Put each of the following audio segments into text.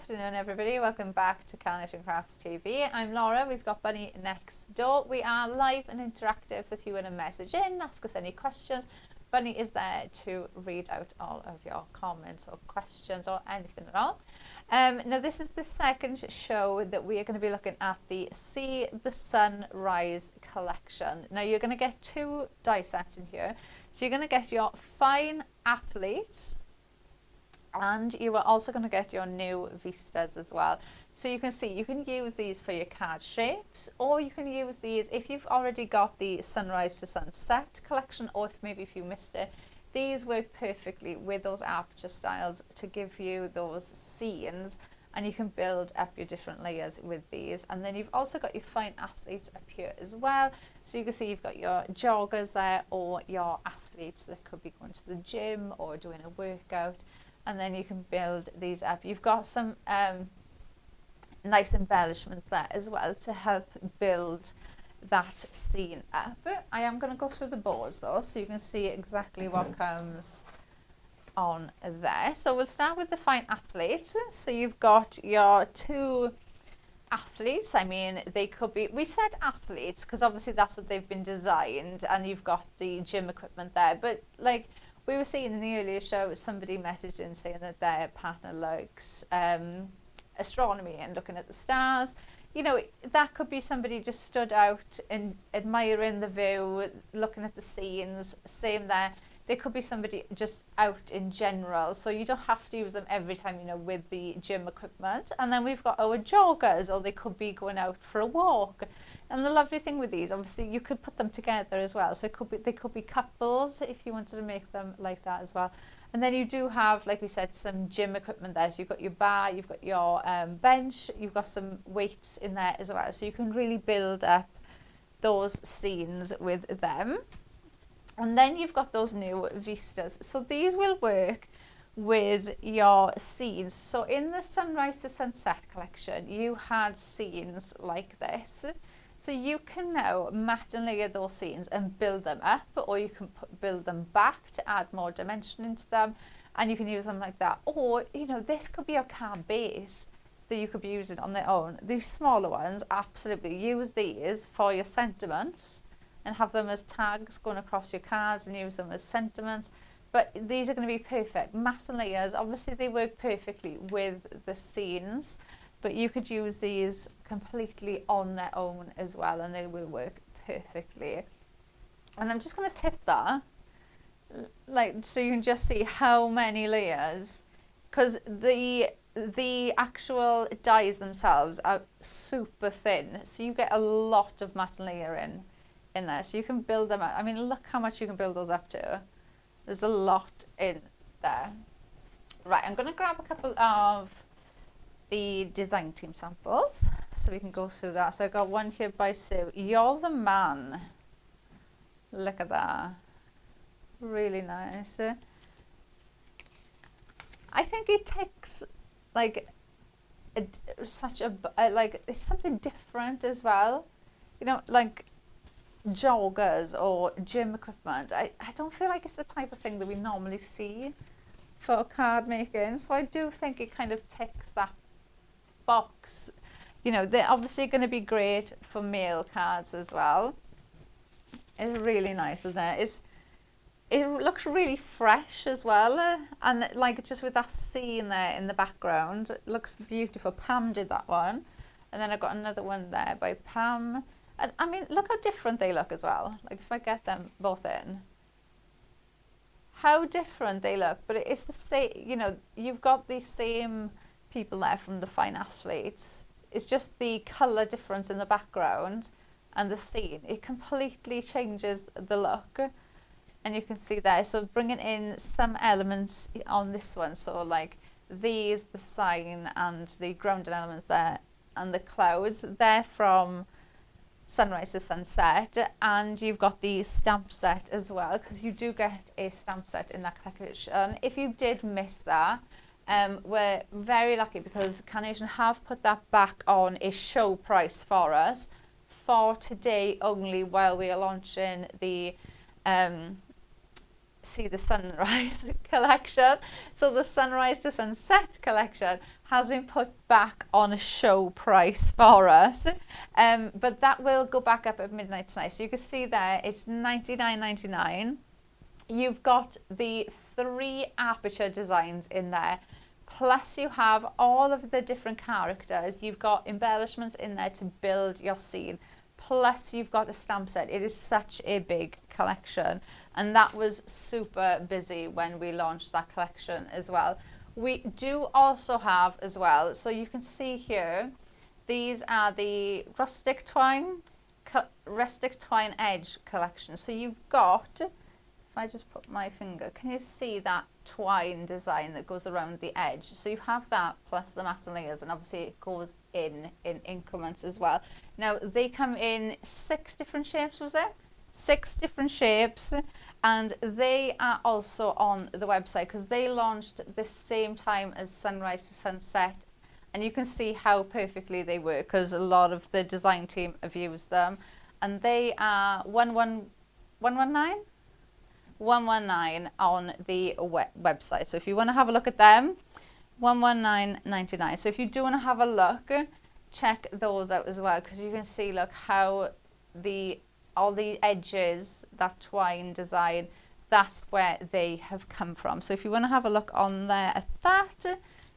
afternoon, everybody. Welcome back to Carnation Crafts TV. I'm Laura. We've got Bunny next door. We are live and interactive, so if you want to message in, ask us any questions, Bunny is there to read out all of your comments or questions or anything at all. Now, this is the second show that we are going to be looking at the See the Sun Rise collection. Now, you're going to get two die sets in here. So you're going to get your Fine Athletes, and you are also going to get your new Vistas as well. So you can see, you can use these for your card shapes, or you can use these if you've already got the Sunrise to Sunset collection, or if you missed it. These work perfectly with those aperture styles to give you those scenes, and you can build up your different layers with these. And then you've also got your Fine Athletes up here as well. So you can see you've got your joggers there, or your athletes that could be going to the gym or doing a workout. And then you can build these up. You've got some nice embellishments there as well to help build that scene up. I am going to go through the boards though, so you can see exactly what comes on there. So we'll start with the Fine Athletes. So you've got your two athletes. I mean, they could be, we said athletes because obviously that's what they've been designed, and you've got the gym equipment there. But like we were seeing in the earlier show, somebody messaged in saying that their partner likes astronomy and looking at the stars. You know, that could be somebody just stood out and admiring the view, looking at the scenes. Same there. They could be somebody just out in general. So you don't have to use them every time, you know, with the gym equipment. And then we've got our joggers, or they could be going out for a walk. And the lovely thing with these, obviously, you could put them together as well. So they could be couples if you wanted to make them like that as well. And then you do have, like we said, some gym equipment there. So you've got your bar, you've got your bench, you've got some weights in there as well. So you can really build up those scenes with them. And then you've got those new Vistas. So these will work with your scenes. So in the Sunrise to Sunset collection, you had scenes like this. So you can now mat and layer those scenes and build them up, or you can build them back to add more dimension into them, and you can use them like that. Or, you know, this could be your card base that you could be using on their own. These smaller ones, absolutely use these for your sentiments and have them as tags going across your cards and use them as sentiments. But these are going to be perfect. Mat and layers, obviously they work perfectly with the scenes, but you could use these completely on their own as well, and they will work perfectly. And I'm just going to tip that, like, so you can just see how many layers, because the actual dies themselves are super thin, so you get a lot of mat and layer in there, so you can build them up. I mean, look how much you can build those up to. There's a lot in there. Right, I'm going to grab a couple of the design team samples so we can go through that. So I got one here by Sue. You're the man. Look at that. Really nice. I think it takes like like it's something different as well. You know, like joggers or gym equipment. I don't feel like it's the type of thing that we normally see for card making. So I do think it kind of ticks that box. You know, they're obviously going to be great for mail cards as well. It's really nice, isn't it? It looks really fresh as well, and like just with that scene there in the background, it looks beautiful. Pam did that one, and then I've got another one there by Pam. And I mean, look how different they look as well. Like if I get them both in, how different they look. But it's the same, you know, you've got the same people there from the Fine Athletes. It's just the colour difference in the background and the scene. It completely changes the look, and you can see there. So bringing in some elements on this one, so like these, the sign and the grounded elements there, and the clouds, they're from Sunrise to Sunset. And you've got the stamp set as well, because you do get a stamp set in that collection. If you did miss that, we're very lucky because Carnation have put that back on a show price for us for today only, while we are launching the see the sunrise collection. So the sunrise to sunset collection has been put back on a show price for us, but that will go back up at midnight tonight. So you can see there it's $99.99. You've got the 3 aperture designs in there, plus you have all of the different characters. You've got embellishments in there to build your scene, plus you've got a stamp set. It is such a big collection, and that was super busy when we launched that collection as well. We do also have as well, so you can see here, these are the rustic twine edge collection. So you've got, if I just put my finger, can you see that twine design that goes around the edge? So you have that plus the matte layers, and obviously it goes in increments as well. Now they come in 6 different shapes, was it? 6 different shapes, and they are also on the website because they launched the same time as Sunrise to Sunset, and you can see how perfectly they work because a lot of the design team have used them, and they are 119 on the website. So if you want to have a look at them, 119.99. So if you do want to have a look, check those out as well, because you can see, look, how all the edges, that twine design, that's where they have come from. So if you want to have a look on there at that,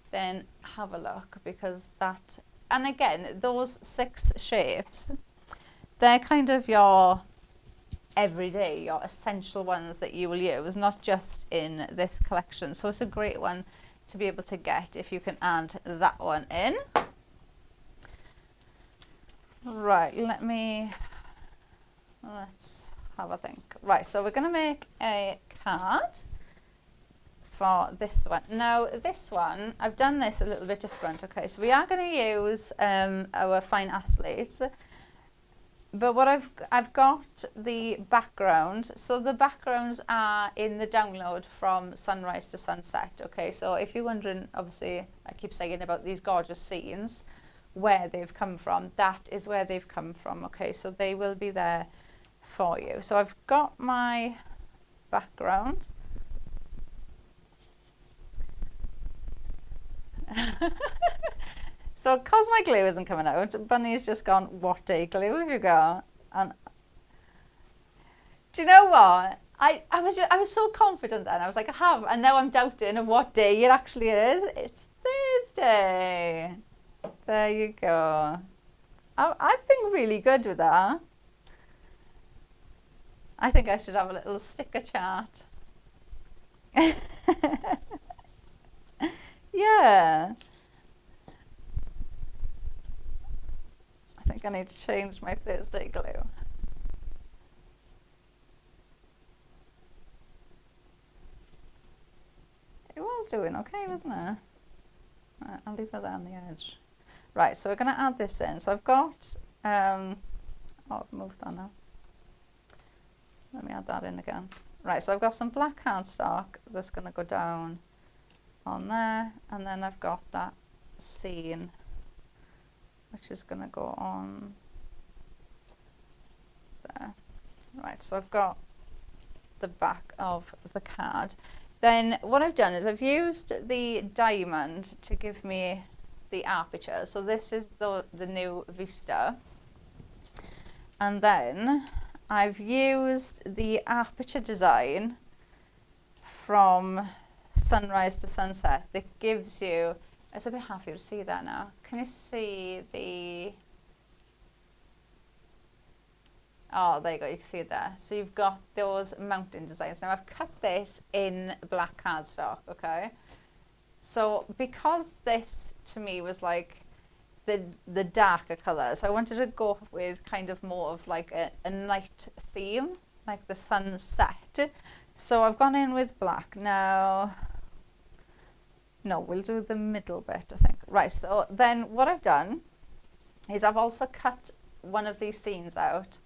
then have a look, because that, and again, those 6 shapes, they're kind of your everyday, your essential ones that you will use, not just in this collection. So it's a great one to be able to get if you can add that one in. Right, let's have a think. Right, so we're going to make a card for this one. Now this one, I've done this a little bit different. Okay, so we are going to use our fine athletes, but what I've got the background. So the backgrounds are in the download from Sunrise to Sunset. Okay, so if you're wondering, obviously I keep saying about these gorgeous scenes, where they've come from, that is where they've come from. Okay, so they will be there for you. So I've got my background. So because my glue isn't coming out, Bunny's just gone, what day glue have you got? And do you know what? I was so confident then. I was like, I have, and now I'm doubting of what day it actually is. It's Thursday. There you go. I've been really good with that. I think I should have a little sticker chart. Yeah. I think I need to change my Thursday glue. It was doing okay, wasn't it? Right, I'll leave it there on the edge. Right, so we're going to add this in. So I've got, oh, I've moved that now. Let me add that in again. Right, so I've got some black cardstock that's going to go down on there, and then I've got that scene, which is going to go on there. Right, so I've got the back of the card. Then what I've done is I've used the diamond to give me the aperture. So this is the new Vista. And then I've used the aperture design from Sunrise to Sunset that gives you, it's a bit hard for you to see that now. Can you see the, oh, there you go, you can see it there. So you've got those mountain designs. Now I've cut this in black cardstock, okay? So because this to me was like the darker colours, I wanted to go with kind of more of like a night theme, like the sunset. So I've gone in with black. Now, no, we'll do the middle bit, I think. Right, so then what I've done is I've also cut one of these scenes out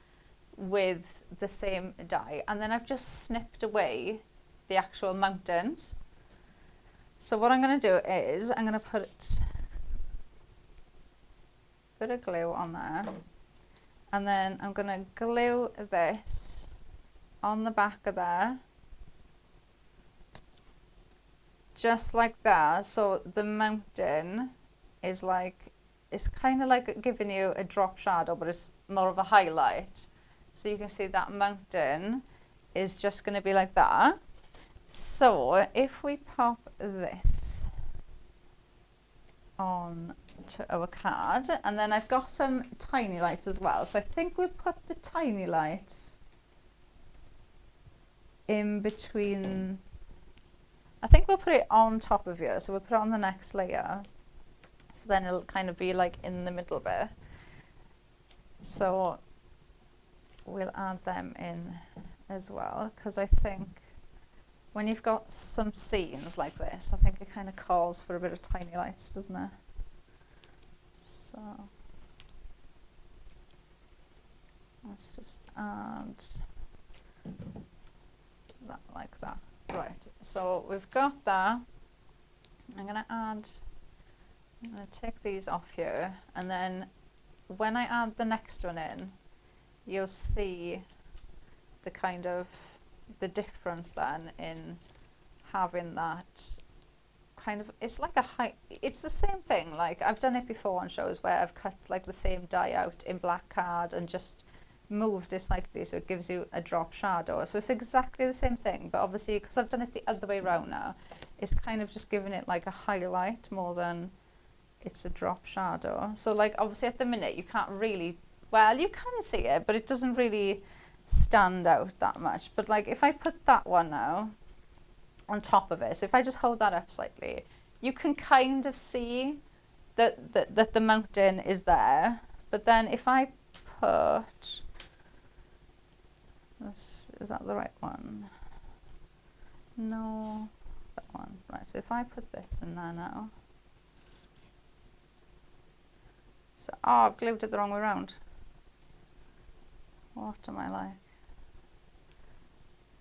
with the same die, and then I've just snipped away the actual mountains. So what I'm going to do is I'm going to put a bit of glue on there, and then I'm going to glue this on the back of there, just like that. So the mountain is like, it's kind of like giving you a drop shadow, but it's more of a highlight. So you can see that mountain is just going to be like that. So if we pop this on to our card, and then I've got some tiny lights as well. So I think we'll put the tiny lights in between. I think we'll put it on top of you. So we'll put it on the next layer. So then it'll kind of be like in the middle bit. So we'll add them in as well, because I think when you've got some scenes like this, I think it kind of calls for a bit of tiny lights, doesn't it? So let's just add that like that. Right, so we've got that. I'm going to take these off here, and then when I add the next one in, you'll see the kind of the difference then in having that kind of, it's like a high, it's the same thing, like I've done it before on shows where I've cut like the same dye out in black card and just moved it slightly so it gives you a drop shadow. So it's exactly the same thing, but obviously because I've done it the other way around now, it's kind of just giving it like a highlight more than it's a drop shadow. So like obviously at the minute you can't really, well you can see it, but it doesn't really stand out that much. But like if I put that one now on top of it, so if I just hold that up slightly, you can kind of see that the mountain is there. But then if I put this, is that the right one? No, that one. Right, so if I put this in there now, so I've glued it the wrong way around. What am I like?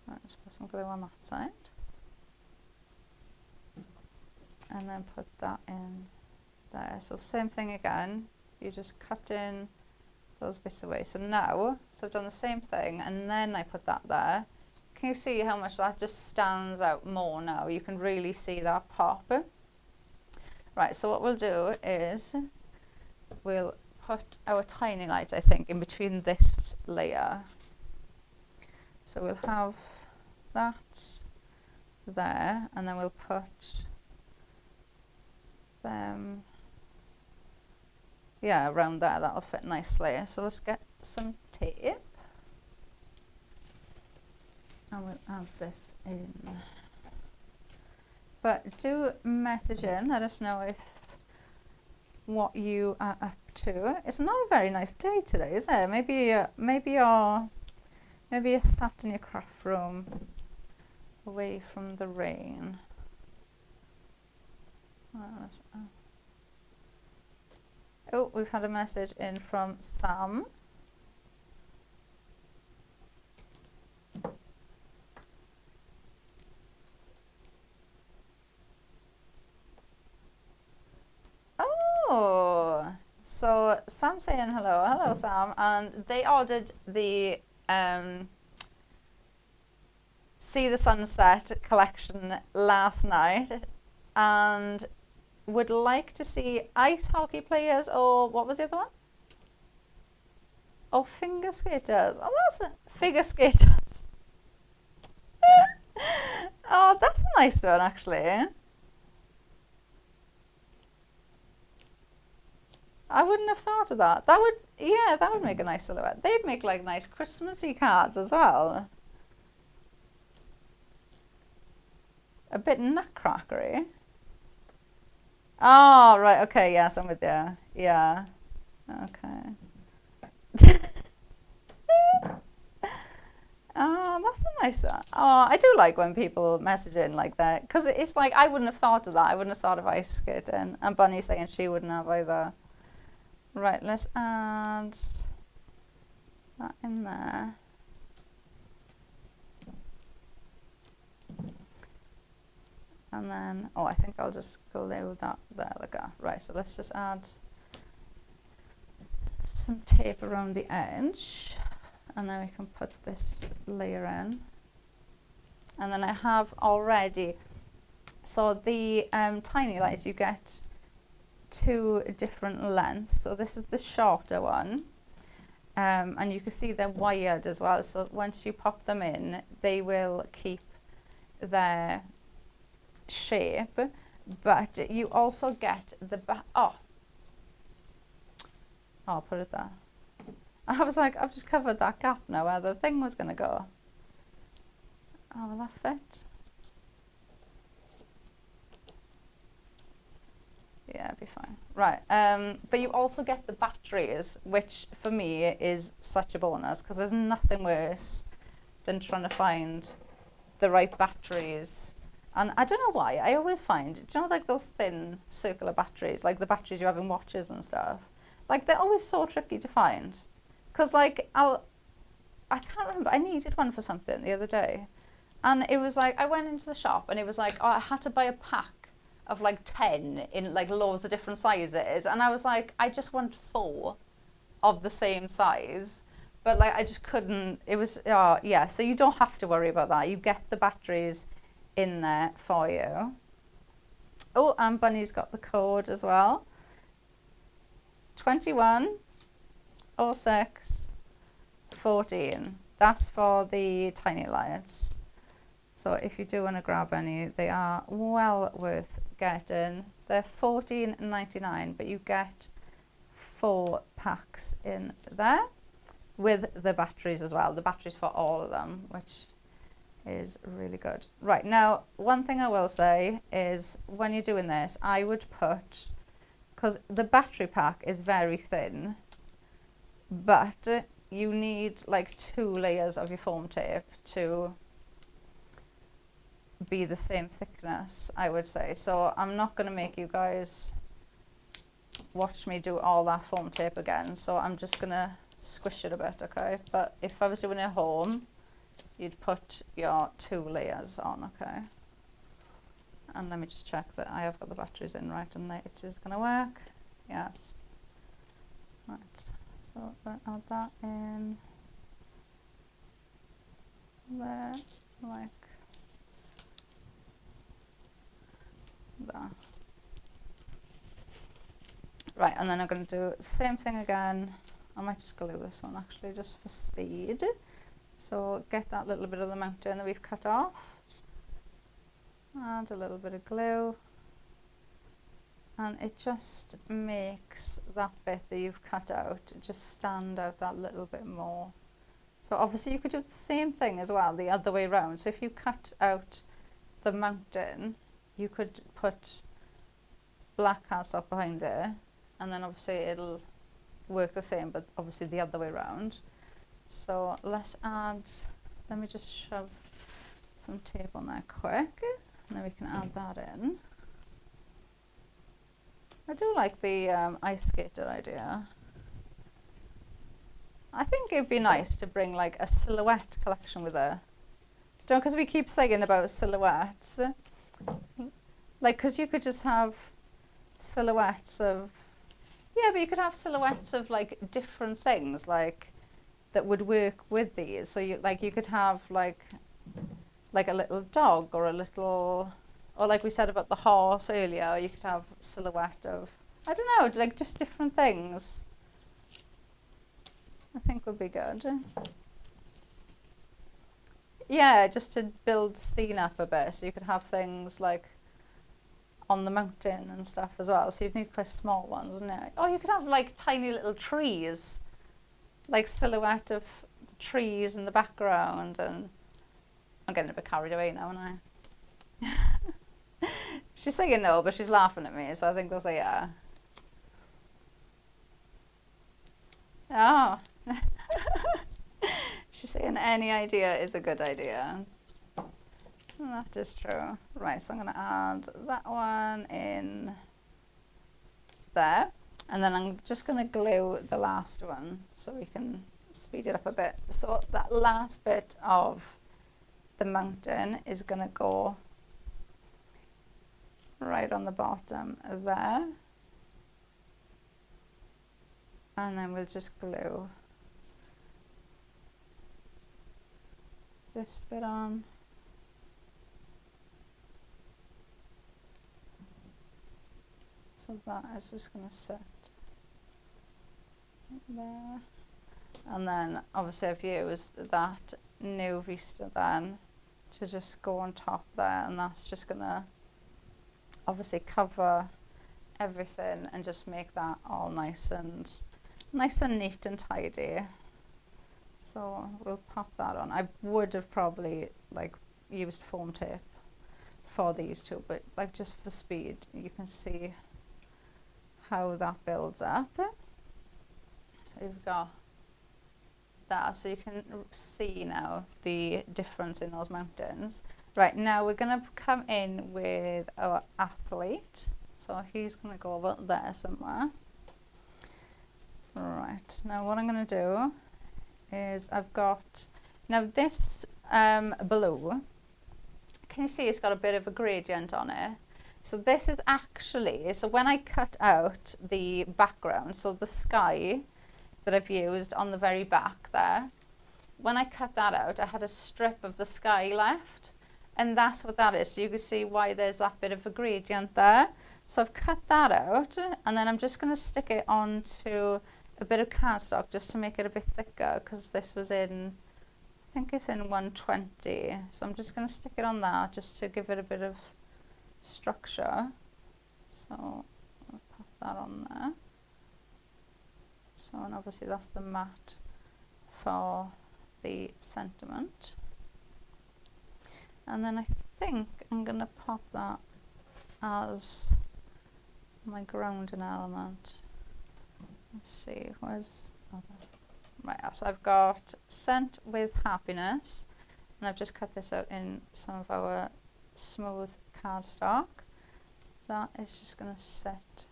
Right, let's put some glue on that side. And then put that in there. So same thing again, you just cut in those bits away. So now, so I've done the same thing, and then I put that there. Can you see how much that just stands out more now? You can really see that pop. Right, so what we'll do is we'll put our tiny light, I think, in between this layer. So we'll have that there, and then we'll put them, yeah, around there. That'll fit nicely. So let's get some tape, and we'll add this in. But do message in, let us know if what you are up to. It's not a very nice day today, is it? Maybe you're sat in your craft room away from the rain. Oh, we've had a message in from Sam. Oh, so Sam saying hello Sam, and they ordered the See the Sunset collection last night, and would like to see ice hockey players, or what was the other one? Oh, figure skaters. Oh, that's a figure skaters. Oh, that's a nice one, actually. I wouldn't have thought of that. That would, yeah, that would make a nice silhouette. They'd make like nice Christmassy cards as well. A bit nutcrackery. Oh, right, okay, yes, I'm with you. Yeah, okay. Oh, that's a nice one. Oh, I do like when people message in like that, because it's like, I wouldn't have thought of that. I wouldn't have thought of ice skating. And Bunny saying she wouldn't have either. Right, let's add that in there. And then, oh, I think I'll just glue that there, like that. Right, so let's just add some tape around the edge, and then we can put this layer in. And then I have already So the tiny lights, you get 2 different lengths. So this is the shorter one. And you can see they're wired as well. So once you pop them in, they will keep their shape. But you also get the I'll put it there. I was like, I've just covered that gap now where the thing was going to go. Oh, will that fit? Yeah, it'll be fine. Right, but you also get the batteries, which for me is such a bonus because there's nothing worse than trying to find the right batteries. And I don't know why, I always find, do you know like those thin circular batteries, like the batteries you have in watches and stuff? Like they're always so tricky to find. Because like, I can't remember, I needed one for something the other day. And it was like, I went into the shop and it was like, oh, I had to buy a pack of like 10 in like loads of different sizes. And I was like, I just want 4 of the same size. But like, I just couldn't, it was, yeah, so you don't have to worry about that. You get the batteries in there for you. Oh, and Bunny's got the code as well. 210614. That's for the tiny lights. So if you do want to grab any, they are well worth getting. They're $14.99, but you get 4 packs in there with the batteries as well. The batteries for all of them, which is really good. Right, now, one thing I will say is when you're doing this, I would put, because the battery pack is very thin, but you need like 2 layers of your foam tape to be the same thickness, I would say. So I'm not going to make you guys watch me do all that foam tape again. So I'm just going to squish it a bit, okay? But if I was doing it at home, you'd put your 2 layers on, okay? And let me just check that I have got the batteries in right and that it is going to work. Yes. Right, so we'll add that in there, like that. Right, and then I'm going to do the same thing again. I might just glue this one actually just for speed. So get that little bit of the mountain that we've cut off. Add a little bit of glue. And it just makes that bit that you've cut out just stand out that little bit more. So obviously you could do the same thing as well the other way around. So if you cut out the mountain, you could put black cardstock behind it, and then obviously it'll work the same, but obviously the other way around. So let's add, let me just shove some tape on there quick, and then we can add that in. I do like the ice skater idea. I think it'd be nice to bring like a silhouette collection with her. Don't, because we keep saying about silhouettes. Like, because you could just have silhouettes of, yeah, but you could have silhouettes of like different things like that would work with these. So you like you could have like a little dog or a little, or like we said about the horse earlier, you could have a silhouette of, I don't know, like just different things. I think would be good. Yeah, just to build the scene up a bit. So you could have things like on the mountain and stuff as well. So you'd need quite small ones, wouldn't it? Oh, you could have like tiny little trees, like silhouette of the trees in the background. And I'm getting a bit carried away now, aren't I? She's saying no, but she's laughing at me, so I think they'll say yeah. Oh. She's saying any idea is a good idea. That is true. Right, so I'm going to add that one in there. And then I'm just going to glue the last one so we can speed it up a bit. So that last bit of the mountain is going to go right on the bottom there. And then we'll just glue this bit on. So that is just going to sit there. And then obviously I've used that new Vista then to just go on top there, and that's just going to obviously cover everything and just make that all nice and neat and tidy. So we'll pop that on. I would have probably like used foam tape for these two, but like just for speed, you can see how that builds up. So you've got that, so you can see now the difference in those mountains. Right, now we're going to come in with our athlete. So he's going to go over there somewhere. Right, now what I'm going to do is I've got, now this blue, can you see it's got a bit of a gradient on it? So this is actually, so when I cut out the background, so the sky that I've used on the very back there, when I cut that out, I had a strip of the sky left, and that's what that is. So you can see why there's that bit of a gradient there. So I've cut that out, and then I'm just going to stick it onto a bit of cardstock just to make it a bit thicker, because this was in, I think it's in 120. So I'm just going to stick it on that just to give it a bit of structure. So I'll pop that on there. So, and obviously that's the matte for the sentiment. And then I think I'm going to pop that as my grounding element. Let's see, where's, oh, right, so I've got Scent with Happiness, and I've just cut this out in some of our smooth cardstock. That is just going to sit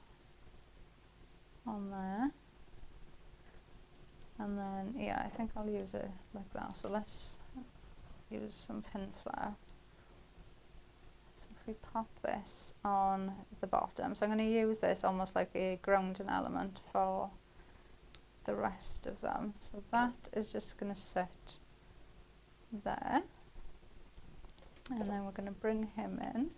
on there. And then, yeah, I think I'll use it like that. So let's use some pin flare. So if we pop this on the bottom, so I'm going to use this almost like a grounding element for the rest of them. So that is just going to sit there. And then we're going to bring him in.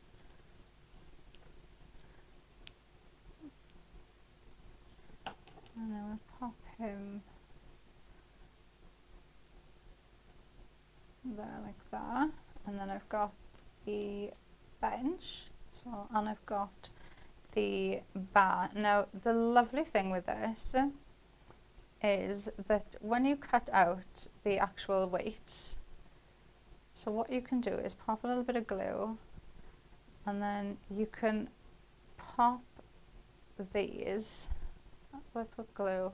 And then we'll pop him there like that, and then I've got the bench, so, and I've got the bar. Now the lovely thing with this is that when you cut out the actual weights, so what you can do is pop a little bit of glue, and then you can pop these, we'll put glue,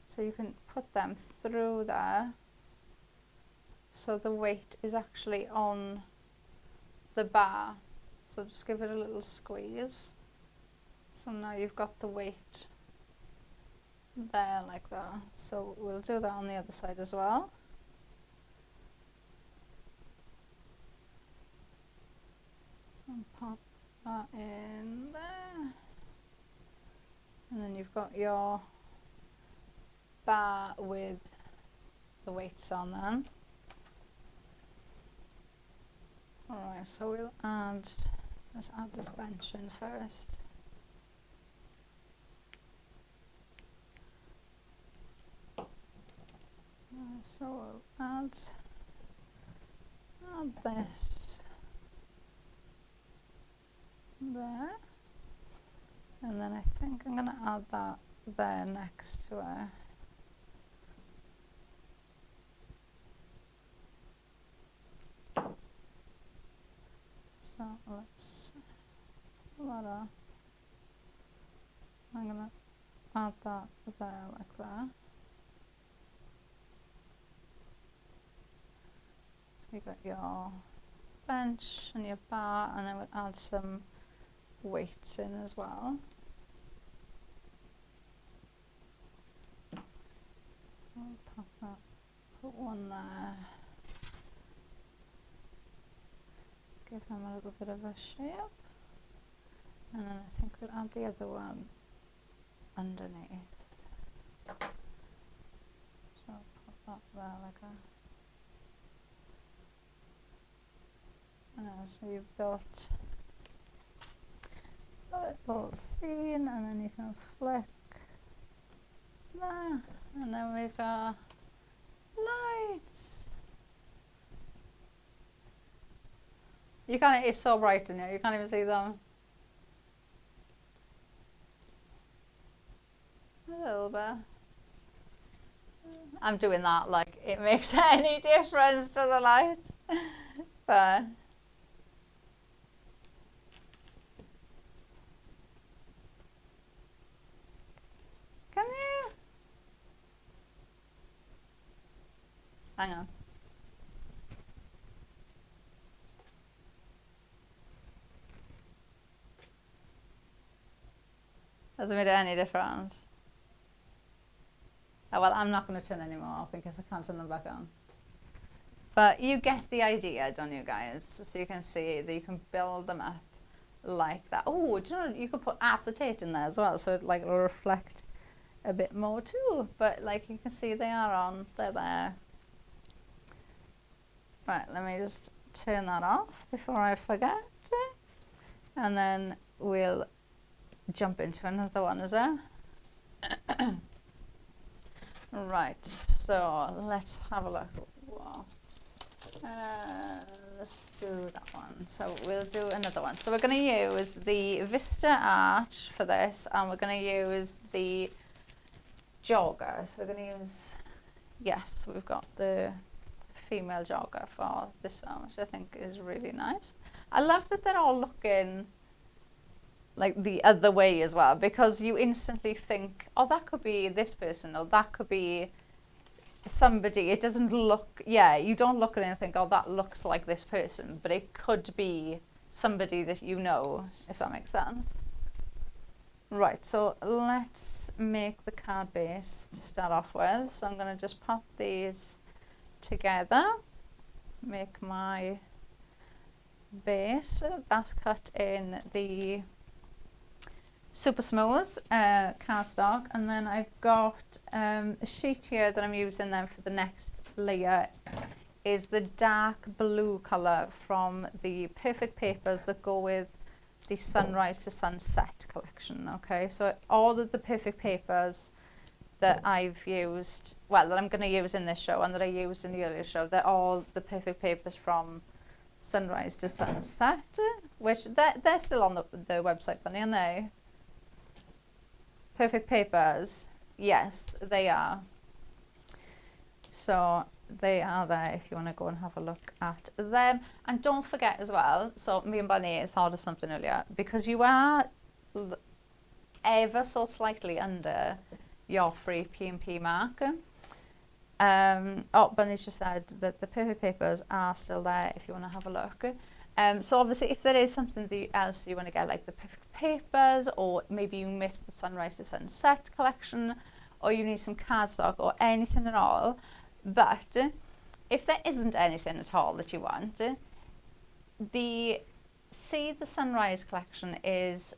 so you can put them through there, so the weight is actually on the bar. So just give it a little squeeze. So now you've got the weight there like that. So we'll do that on the other side as well. And pop that in there. And then you've got your bar with the weights on then. Alright, so let's add this bench in first. So we'll add this there. And then I think I'm going to add that there next to it. So let's pull that up. I'm going to add that there like that. So you got your bench and your bar, and then we'll add some weights in as well. I'll pop that, put one there. Give them a little bit of a shape, and then I think we'll add the other one underneath. So I'll put that there like that. So you've got a little scene, and then you can flick there, and then we've got lights. You can't, it's so bright in here, you can't even see them. A little bit. I'm doing that like it makes any difference to the light. But can you? Hang on. Doesn't make any difference. Oh, well, I'm not going to turn anymore off because I can't turn them back on. But you get the idea, don't you guys? So you can see that you can build them up like that. Oh, do you know, you could put acetate in there as well, so it like will reflect a bit more too. But like you can see they are on, they're there. Right, let me just turn that off before I forget. And then we'll jump into another one, is there? Right, so let's have a look. What? Let's do that one. So we'll do another one. So we're going to use the Vista Arch for this, and we're going to use the jogger. So we're going to use, yes, we've got the female jogger for this one, which I think is really nice. I love that they're all looking like the other way as well, because you instantly think, oh, that could be this person, or that could be somebody. It doesn't look, yeah, you don't look at it and think, oh, that looks like this person, but it could be somebody that you know, if that makes sense. Right, so let's make the card base to start off with. So I'm going to just pop these together, make my base. That's cut in the Super Smooth cardstock, and then I've got a sheet here that I'm using then for the next layer is the dark blue colour from the Perfect Papers that go with the Sunrise to Sunset collection. Okay, so all of the Perfect Papers that I've used, well, that I'm going to use in this show and that I used in the earlier show, they're all the Perfect Papers from Sunrise to Sunset, which they're still on the website, Bunny, aren't they? Perfect Papers, yes, they are. So they are there if you want to go and have a look at them. And don't forget as well, so me and Bunny thought of something earlier, because you are ever so slightly under your free P&P mark. Oh, Bunny's just said that the Perfect Papers are still there if you want to have a look. So obviously if there is something else you want to get, like the Perfect Papers, or maybe you missed the Sunrise to Sunset collection, or you need some cardstock or anything at all, but if there isn't anything at all that you want, the Sunrise collection is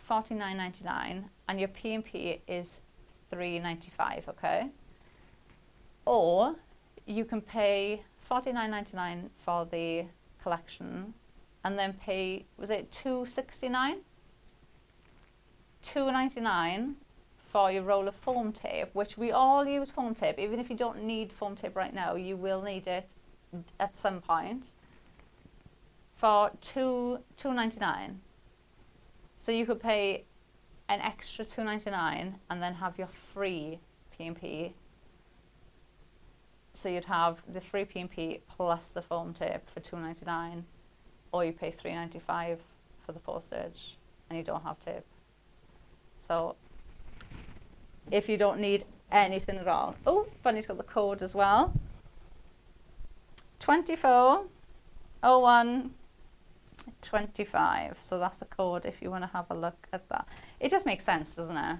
$49.99 and your P&P is $3.95, okay? Or you can pay $49.99 for the collection and then pay, was it $2.69? $2.99 for your roll of foam tape, which we all use foam tape. Even if you don't need foam tape right now, you will need it at some point, for $2.99. So you could pay an extra $2.99 and then have your free P&P. So you'd have the free P&P plus the foam tape for $2.99, or you pay $3.95 for the postage and you don't have tape. So if you don't need anything at all. Oh, Bunny's got the code as well. 240125. So that's the code if you want to have a look at that. It just makes sense, doesn't it?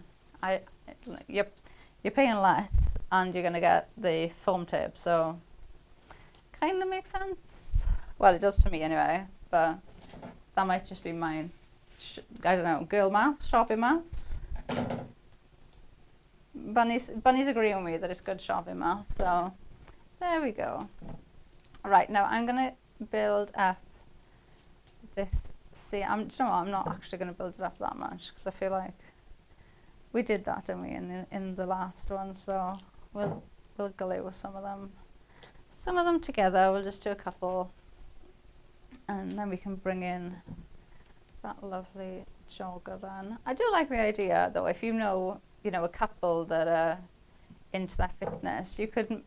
You're paying less and you're going to get the foam tape, so kind of makes sense. Well, it does to me anyway, but that might just be mine. I don't know, girl maths, Sharpie maths. Bunny's agreeing with me that it's good Sharpie maths, so there we go. Right, now I'm going to build up this, see, do you know what, I'm not actually going to build it up that much because I feel like we did that, didn't we, in the last one, so we'll glue some of them together. We'll just do a couple, and then we can bring in that lovely jogger then. I do like the idea though, if you know a couple that are into their fitness, you could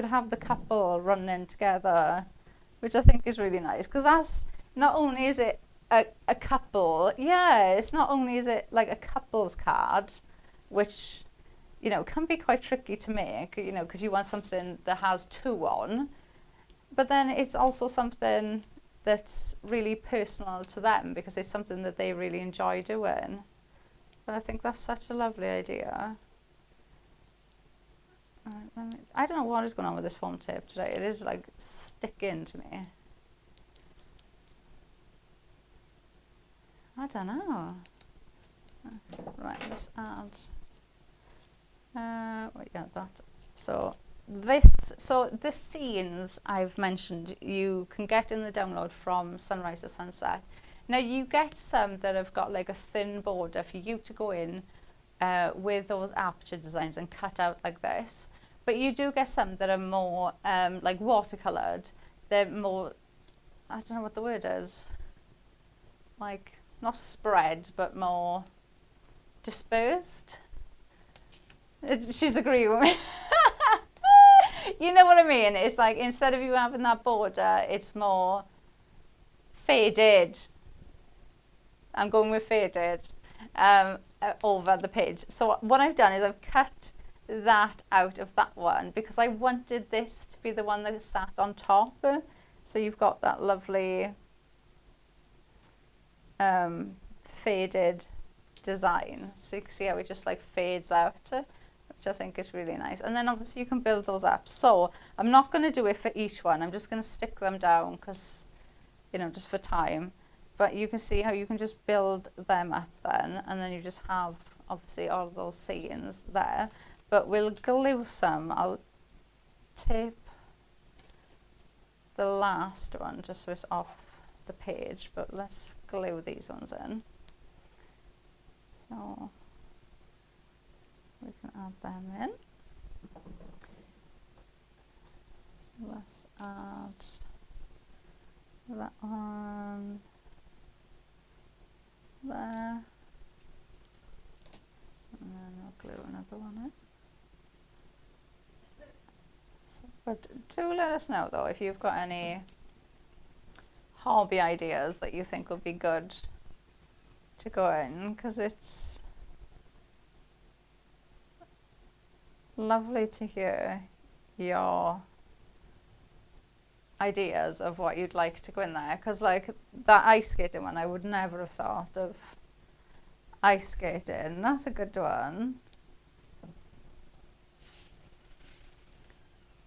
have the couple running together, which I think is really nice, because that's not only is it a couple, it's not only is it like a couple's card, which can be quite tricky to make, because you want something that has two on, but then it's also something that's really personal to them because it's something that they really enjoy doing. But I think that's such a lovely idea. I don't know what is going on with this foam tape today. It is like sticking to me. I don't know. Right, let's add. That. So the scenes I've mentioned you can get in the download from Sunrise to Sunset. Now you get some that have got like a thin border for you to go in with those aperture designs and cut out like this. But you do get some that are more like watercoloured. They're more, I don't know what the word is, like not spread but more dispersed. She's agreeing with me. You know what I mean? It's like instead of you having that border, it's more faded. I'm going with faded over the page. So what I've done is I've cut that out of that one because I wanted this to be the one that sat on top. So you've got that lovely faded design. So you can see how it just like fades out, which I think is really nice. And then obviously you can build those up. So I'm not going to do it for each one. I'm just going to stick them down because, just for time. But you can see how you can just build them up then. And then you just have, obviously, all of those scenes there. But we'll glue some. I'll tape the last one just so it's off the page. But let's glue these ones in. So we can add them in. So let's add that one there. And then I'll glue another one in. So, but do let us know though if you've got any hobby ideas that you think would be good to go in, because it's lovely to hear your ideas of what you'd like to go in there, because like that ice skating one, I would never have thought of ice skating. That's a good one.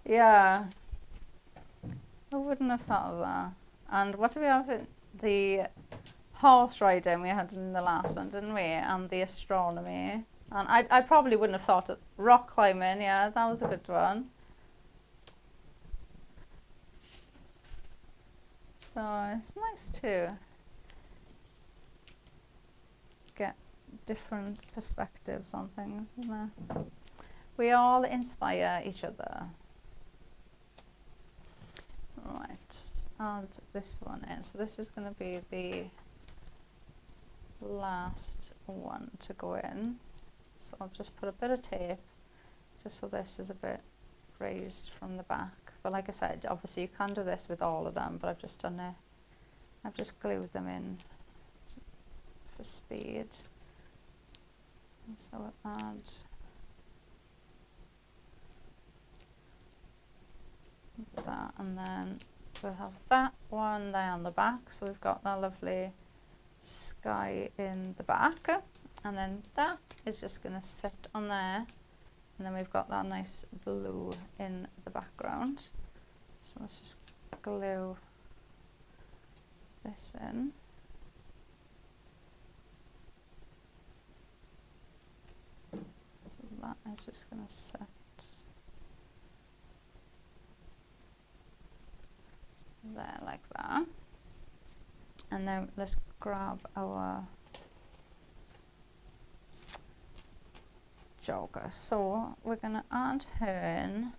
Yeah, I wouldn't have thought of that. And what do we have in the horse riding we had in the last one, didn't we? And the astronomy. And I probably wouldn't have thought of rock climbing. Yeah, that was a good one. So it's nice to get different perspectives on things, isn't it? We all inspire each other. Right, add this one in. So this is going to be the last one to go in. So I'll just put a bit of tape just so this is a bit raised from the back. But like I said, obviously you can do this with all of them, but I've just done it. I've just glued them in for speed. And so we'll add that, and then we'll have that one there on the back. So we've got that lovely sky in the back, and then that is just going to sit on there, and then we've got that nice blue in the background. So let's just glue this in. So that is just going to sit there like that. And then let's grab our jogger. So we're going to add her in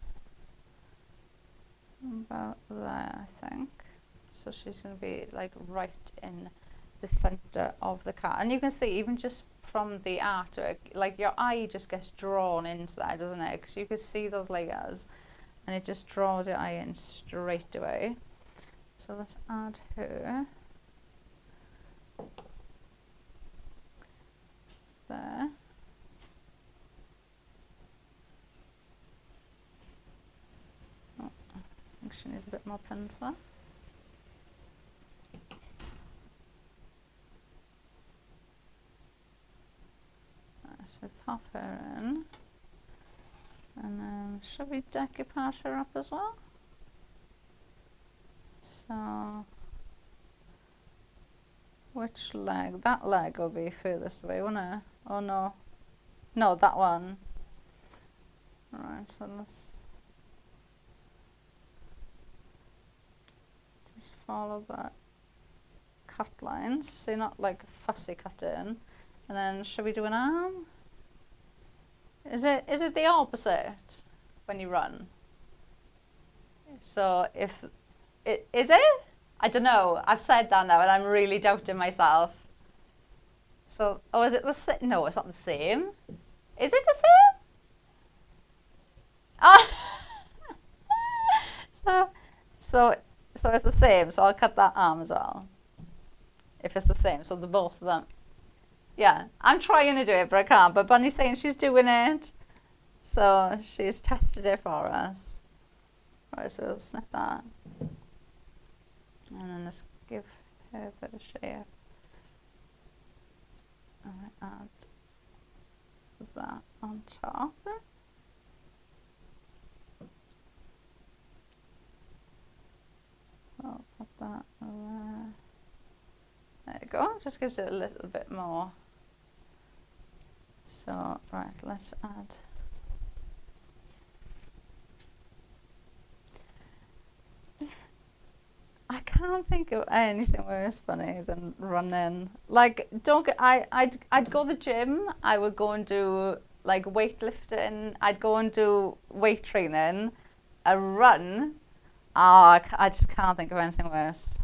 about there, I think. So she's going to be like right in the center of the car. And you can see even just from the artwork, like your eye just gets drawn into that, doesn't it? Because you can see those layers and it just draws your eye in straight away. So let's add her there. Oh, I think she needs a bit more pencil. So pop her in, and then should we decoupage her up as well? So which leg? That leg will be furthest away, won't it? Oh no, no, that one. Right, so let's just follow that cut lines, so you're not like fussy cutting. And then should we do an arm? Is it the opposite when you run? So if is it? I don't know. I've said that now and I'm really doubting myself. So, oh, is it the same? No, it's not the same. Is it the same? Ah. So it's the same. So I'll cut that arm as well. If it's the same, so the both of them. Yeah, I'm trying to do it, but I can't. But Bunny's saying she's doing it. So she's tested it for us. Right, so we'll snip that. And then let's give her a bit of shape. And I add that on top. So I'll put that there. There you go, just gives it a little bit more. So, right, let's add. I can't think of anything worse, Bunny, than running. Like, I'd go to the gym. I would go and do like weightlifting. I'd go and do weight training. A run. Oh, I just can't think of anything worse.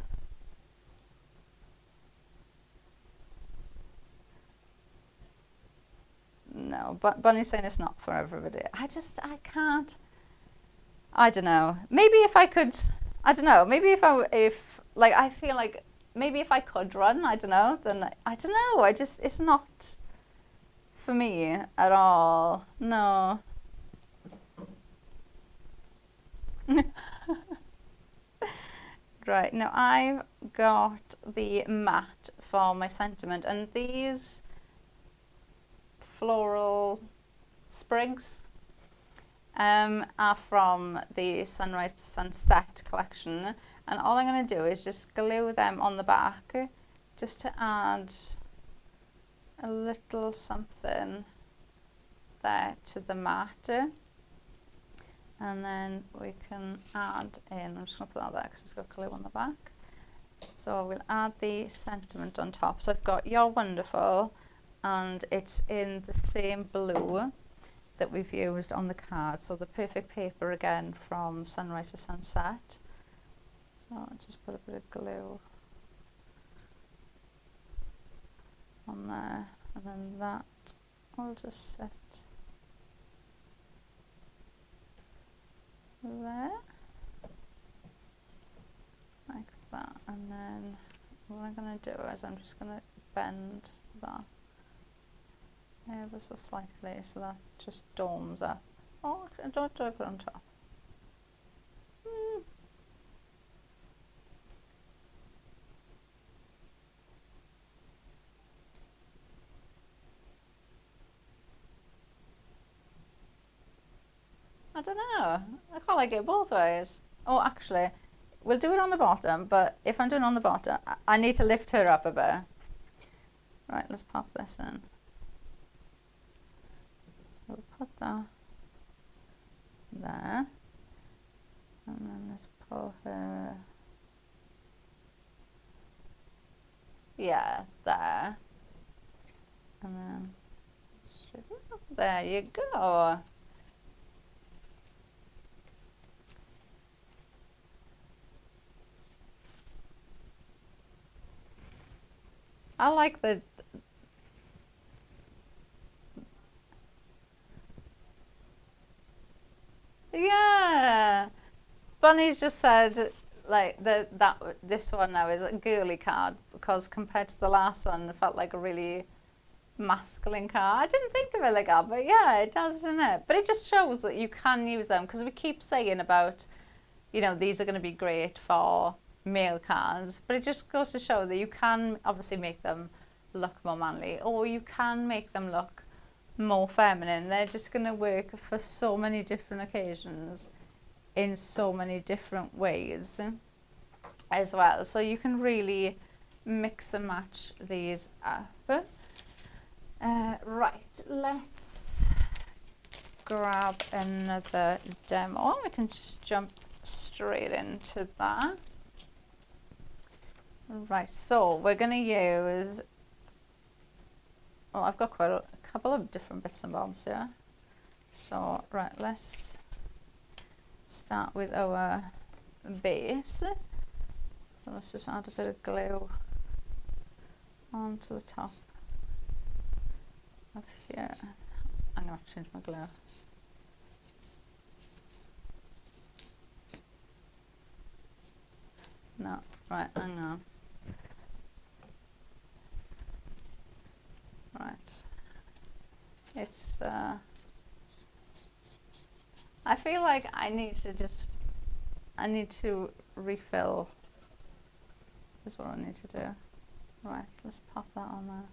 No, but Bunny's saying it's not for everybody. I can't. I don't know. Maybe if I could, I don't know. Maybe if like, I feel like maybe if I could run, I don't know, then I don't know. It's not for me at all. No. Right, now I've got the mat for my sentiment, and these floral sprigs are from the Sunrise to Sunset collection, and all I'm going to do is just glue them on the back just to add a little something there to the mat. And then we can add in, I'm just going to put that there because it's got glue on the back. So we'll add the sentiment on top. So I've got You're Wonderful, and it's in the same blue that we've used on the card. So the perfect paper again from Sunrise to Sunset. So I'll just put a bit of glue on there, and then that will just sit there, like that. And then what I'm going to do is I'm just going to bend that ever so slightly so that just domes up. Oh, don't do it on top. I don't know. I quite like it both ways. Oh, actually, we'll do it on the bottom, but if I'm doing it on the bottom, I need to lift her up a bit. Right, let's pop this in. So we'll put that there. And then let's pull her yeah, there. And then, there you go. I like the, yeah. Bunny's just said like that this one now is a girly card because compared to the last one, it felt like a really masculine card. I didn't think of it like that, but yeah, it does, doesn't it? But it just shows that you can use them because we keep saying about, you know, these are going to be great for male cards, but it just goes to show that you can obviously make them look more manly, or you can make them look more feminine. They're just going to work for so many different occasions in so many different ways as well. So you can really mix and match these up. Right, let's grab another demo. We can just jump straight into that. Right, so we're going to use, oh, I've got quite a couple of different bits and bobs here. So, right, let's start with our base. So let's just add a bit of glue onto the top of here. I'm going to change my glue. No, right, hang on. Right. It's, I feel like I need to refill is what I need to do. Right, let's pop that on there.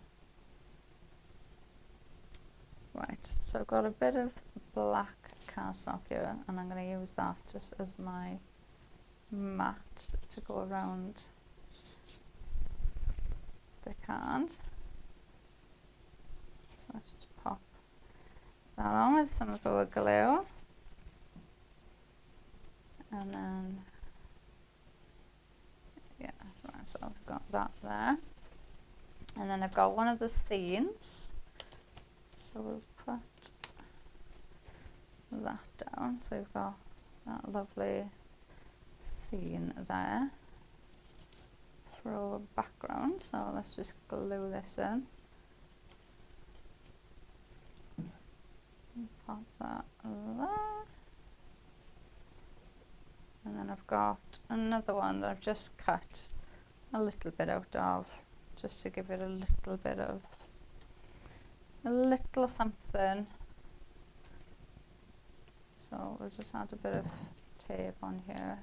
Right, so I've got a bit of black cardstock here, and I'm going to use that just as my mat to go around the card. So let's just pop that on with some of our glue. And then, yeah, right, so I've got that there. And then I've got one of the scenes. So we'll put that down. So we've got that lovely scene there for our background. So let's just glue this in. And pop that there. And then I've got another one that I've just cut a little bit out of, just to give it a little bit of, a little something. So we'll just add a bit of tape on here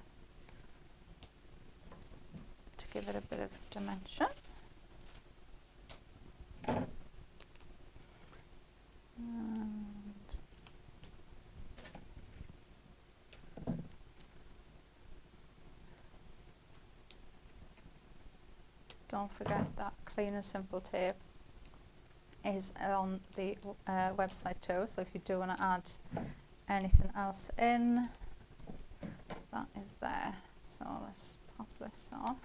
to give it a bit of dimension. And don't forget that Clean and Simple tape is on the website too, so if you do want to add anything else in, that is there. So let's pop this off.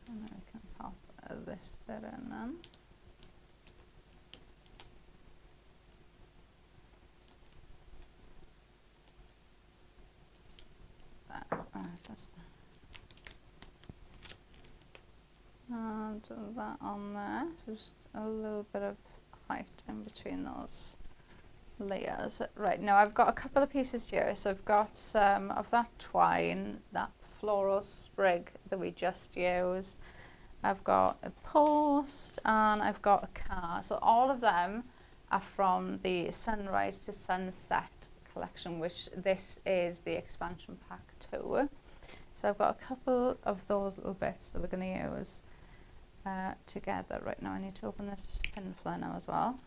And then we can pop this bit in then. And that on there, so just a little bit of height in between those layers. Right, now I've got a couple of pieces here. So I've got some of that twine, that floral sprig that we just used. I've got a post and I've got a car. So all of them are from the Sunrise to Sunset collection, which this is the expansion pack 2. So I've got a couple of those little bits that we're going to use together. Right, now I need to open this pin flare now as well.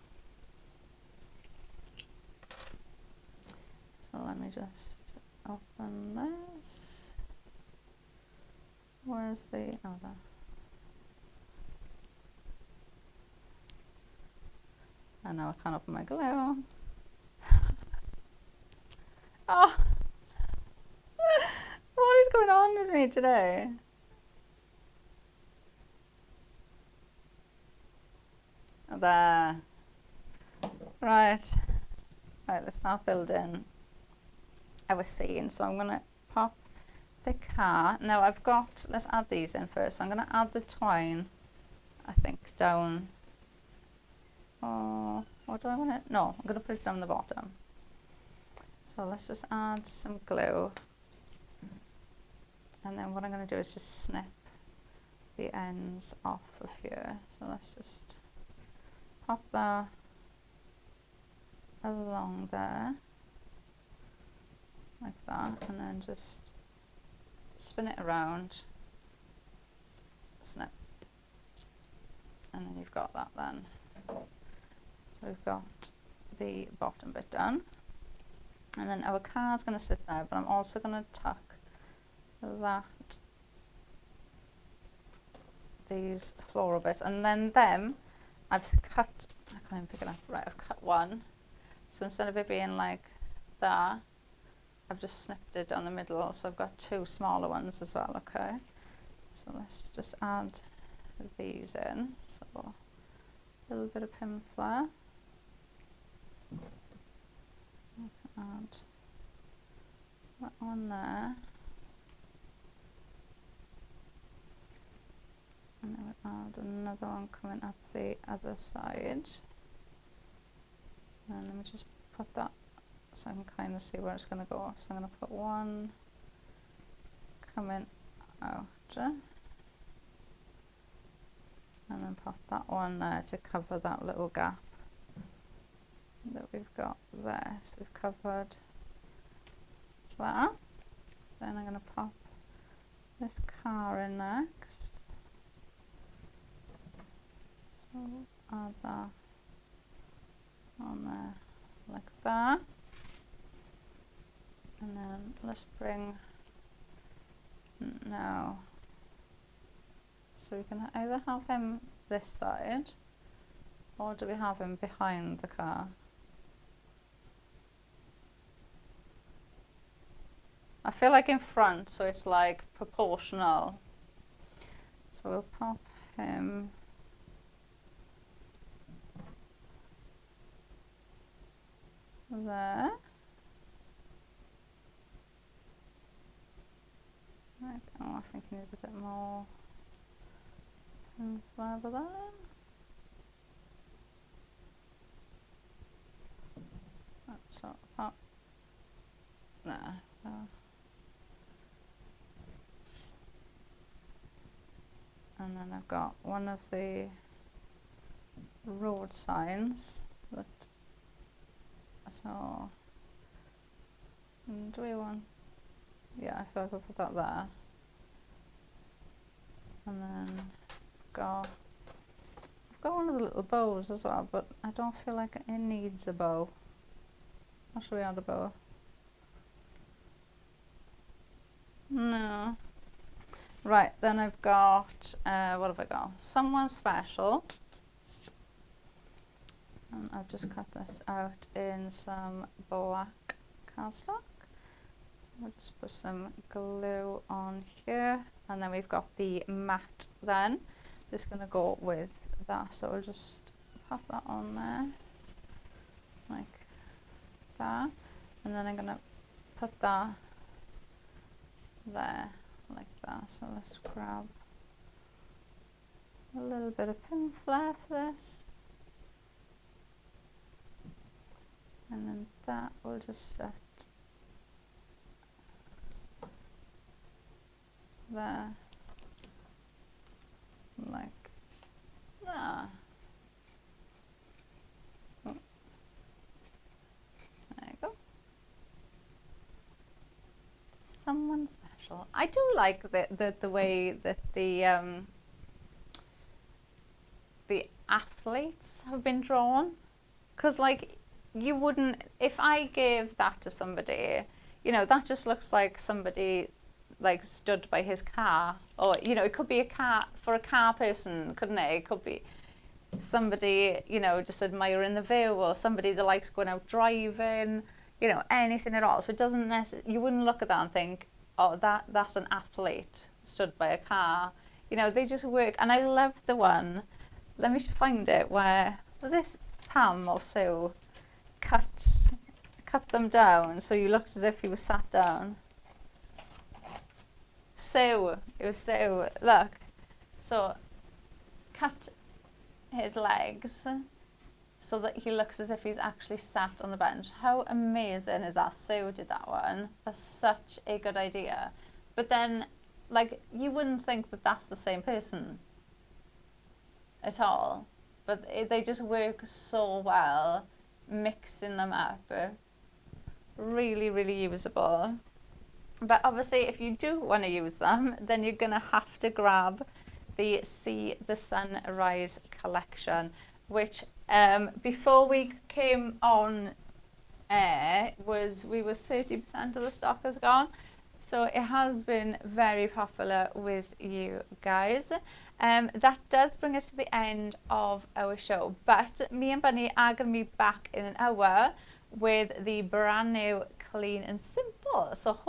So let me just open this. Where's the, oh, there. And now I can't open my glue. Oh, what is going on with me today? There. Right. Right, let's start building our scene. So I'm going to pop the car. Now I've got, let's add these in first. So I'm going to add the twine, I think, down. Oh, what do I want to? No, I'm going to put it down the bottom. So let's just add some glue. And then what I'm going to do is just snip the ends off of here. So let's just pop that along there, like that, and then just spin it around, snip, and then you've got that then. So we've got the bottom bit done. And then our car's going to sit there, but I'm also going to tuck these floral bits, and then them I've cut, I can't even pick it up, right, I've cut one, so instead of it being like that, I've just snipped it down the middle, so I've got two smaller ones as well, okay? So let's just add these in, so a little bit of pin flare. Add that one there, and then we'll add another one coming up the other side, and let me just put that so I can kind of see where it's going to go. So I'm going to put one coming out, and then pop that one there to cover that little gap that we've got there. So we've covered that. Then I'm going to pop this car in next. So add that on there like that. And then let's bring now. So we can either have him this side, or do we have him behind the car? I feel like in front, so it's like proportional. So we'll pop him there. Right. Oh, I think he needs a bit more further there. So pop there. So. And then I've got one of the road signs that, so do we want, yeah, I feel like I'll put that there. And then I've got one of the little bows as well, but I don't feel like it needs a bow. Or should we add a bow? No. Right, then I've got, what have I got? Someone Special. And I've just cut this out in some black cardstock. So I'll just put some glue on here. And then we've got the mat then. It's going to go with that. So we'll just pop that on there. Like that. And then I'm going to put that there. Like that. So let's grab a little bit of pin flare for this, and then that will just set there like that. Oh. There you go. Someone Special. I do like the way that the athletes have been drawn, because like you wouldn't, if I gave that to somebody, you know, that just looks like somebody like stood by his car, or you know, it could be a car for a car person, couldn't it? It could be, somebody, you know, just admiring the view, or somebody that likes going out driving, you know, anything at all. So it doesn't necessarily, you wouldn't look at that and think, oh, that's an athlete stood by a car. You know, they just work. And I love the one, let me find it, where, was this Pam or Sue cut them down so you looked as if he was sat down. Sue, it was Sue, look. So, cut his legs so that he looks as if he's actually sat on the bench. How amazing is that? Sue did that one. That's such a good idea. But then, like, you wouldn't think that that's the same person at all. But they just work so well, mixing them up. Really, really usable. But obviously, if you do want to use them, then you're going to have to grab the See the Sunrise collection, which before we came on air we were 30% of the stock has gone. So it has been very popular with you guys. That does bring us to the end of our show. But me and Bunny are going to be back in an hour with the brand new Clean and Simple. So